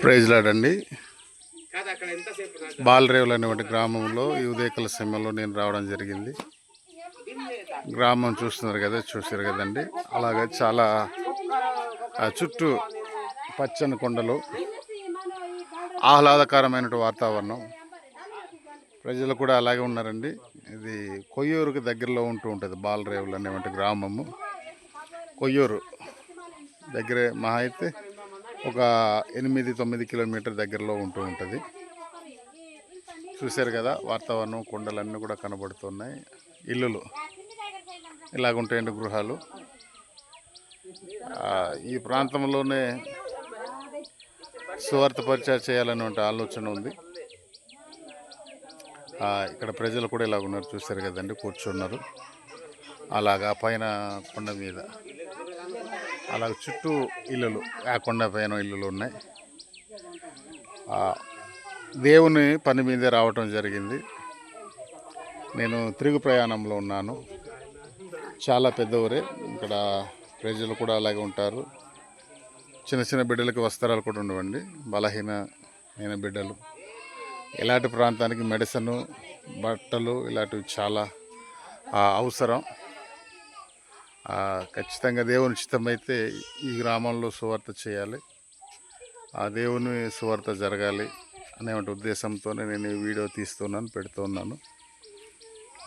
Praise లాడండి. బాలరేవులు అనేటువంటి గ్రామంలో ఈ ఉదయకాల సమయంలో నేను రావడం జరిగింది. గ్రామం చూస్తారు కదండి. అలాగే చాలా చుట్టూ పచ్చని కొండలు, ఆహ్లాదకరమైన వాతావరణం. ప్రజలు కూడా అలాగే ఉన్నారండి. ఇది కొయ్యూరుకి దగ్గరలో ఉంటుంది బాలరేవులు అనేటువంటి గ్రామము. కొయ్యూరు దగ్గరే మహా అయితే ఒక 8-9 కిలోమీటర్ దగ్గరలో ఉంటుంది. చూశారు కదా, వాతావరణం, కొండలన్నీ కూడా కనబడుతున్నాయి. ఇల్లులు ఇలాగుంటాయండి, గృహాలు. ఈ ప్రాంతంలోనే సువార్త పరిచయం చేయాలనే ఆలోచన ఉంది. ఇక్కడ ప్రజలు కూడా ఇలాగ ఉన్నారు, చూశారు కదండి, కూర్చున్నారు. అలాగా పైన కొండ మీద అలాగ చుట్టూ ఇల్లులు, ఆ కొండ పైన ఇల్లులు ఉన్నాయి. దేవుని పని మీదే రావటం జరిగింది. నేను తిరుగు ప్రయాణంలో ఉన్నాను. చాలా పెద్ద ఊరే. ఇక్కడ ప్రజలు కూడా అలాగే ఉంటారు. చిన్న చిన్న బిడ్డలకి వస్త్రాలు కూడా ఉండవండి. బలహీనమైన బిడ్డలు, ఇలాంటి ప్రాంతానికి మెడిసిన్, బట్టలు ఇలాంటివి చాలా అవసరం. ఖచ్చితంగా దేవుని చిత్తమైతే ఈ గ్రామంలో సువార్త చేయాలి, ఆ దేవుని సువార్త జరగాలి అనే ఉద్దేశంతోనే నేను ఈ వీడియో పెడుతున్నాను.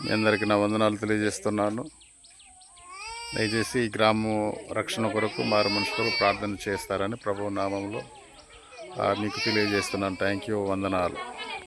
మీ అందరికీ నా వందనాలు తెలియజేస్తున్నాను. దయచేసి ఈ గ్రామం రక్షణ కొరకు, మారు మనుషులకు ప్రార్థన చేస్తారని ప్రభువు నామంలో మీకు తెలియజేస్తున్నాను. థ్యాంక్ యూ, వందనాలు.